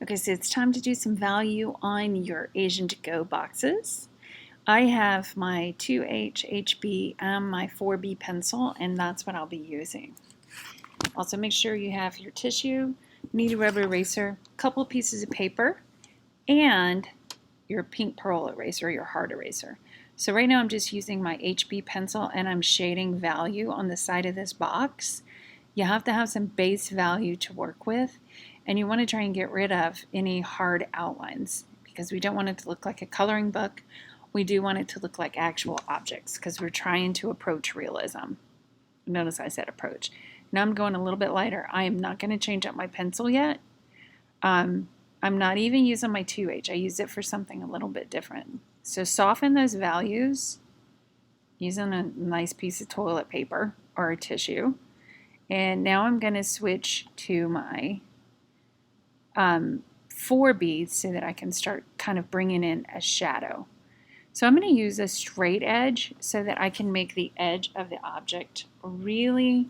Okay, so it's time to do some value on your Asian to go boxes. I have my 2H HB and my 4B pencil, and that's what I'll be using. Also, make sure you have your tissue, kneaded rubber eraser, a couple of pieces of paper, and your pink pearl eraser, your hard eraser. So right now I'm just using my HB pencil and I'm shading value on the side of this box. You have to have some base value to work with, and you want to try and get rid of any hard outlines because we don't want it to look like a coloring book. We do want it to look like actual objects because we're trying to approach realism. Notice I said approach. Now I'm going a little bit lighter. I am not going to change up my pencil yet. I'm not even using my 2H. I use it for something a little bit different. So soften those values using a nice piece of toilet paper or a tissue. And now I'm going to switch to my 4B so that I can start kind of bringing in a shadow. So I'm going to use a straight edge so that I can make the edge of the object really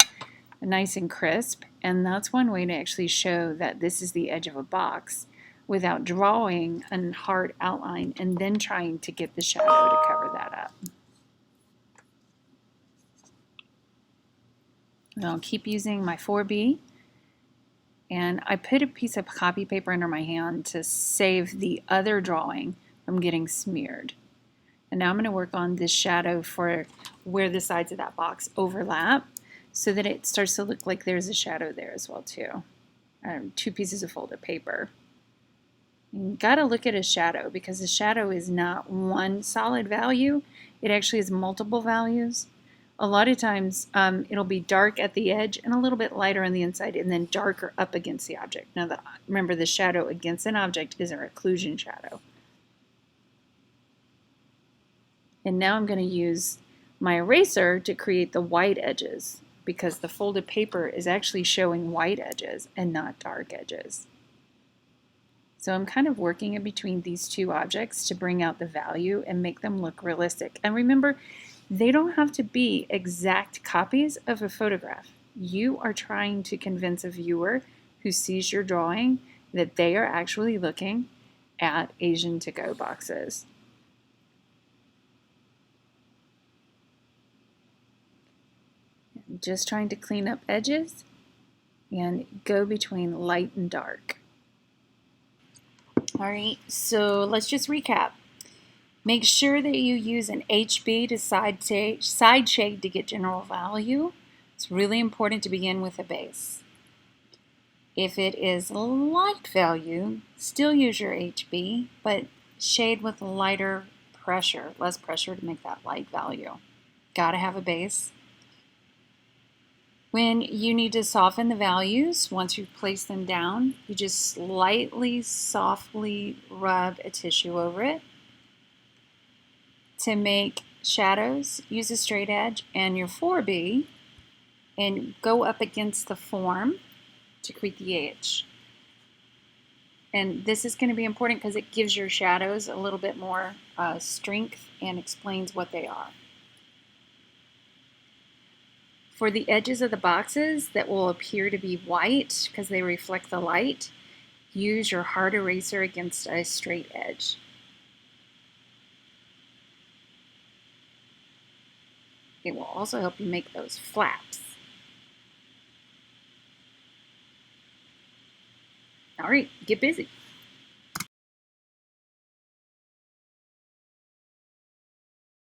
nice and crisp. And that's one way to actually show that this is the edge of a box without drawing a hard outline and then trying to get the shadow to cover that up. And I'll keep using my 4B. And I put a piece of copy paper under my hand to save the other drawing from getting smeared. And now I'm going to work on this shadow for where the sides of that box overlap so that it starts to look like there's a shadow there as well too. 2 pieces of folded paper. You got to look at a shadow because a shadow is not one solid value. It actually has multiple values. A lot of times it'll be dark at the edge and a little bit lighter on the inside and then darker up against the object. Now remember, the shadow against an object is a occlusion shadow. And now I'm going to use my eraser to create the white edges because the folded paper is actually showing white edges and not dark edges. So I'm kind of working in between these two objects to bring out the value and make them look realistic. And remember, they don't have to be exact copies of a photograph. You are trying to convince a viewer who sees your drawing that they are actually looking at Asian to-go boxes. Just trying to clean up edges and go between light and dark. All right, so let's just recap. Make sure that you use an HB to side shade to get general value. It's really important to begin with a base. If it is light value, still use your HB, but shade with lighter pressure, less pressure to make that light value. Gotta have a base. When you need to soften the values, once you've placed them down, you just slightly, softly rub a tissue over it. To make shadows, use a straight edge and your 4B and go up against the form to create the edge. And this is going to be important because it gives your shadows a little bit more strength and explains what they are. For the edges of the boxes that will appear to be white because they reflect the light, use your hard eraser against a straight edge. It will also help you make those flaps. All right, get busy.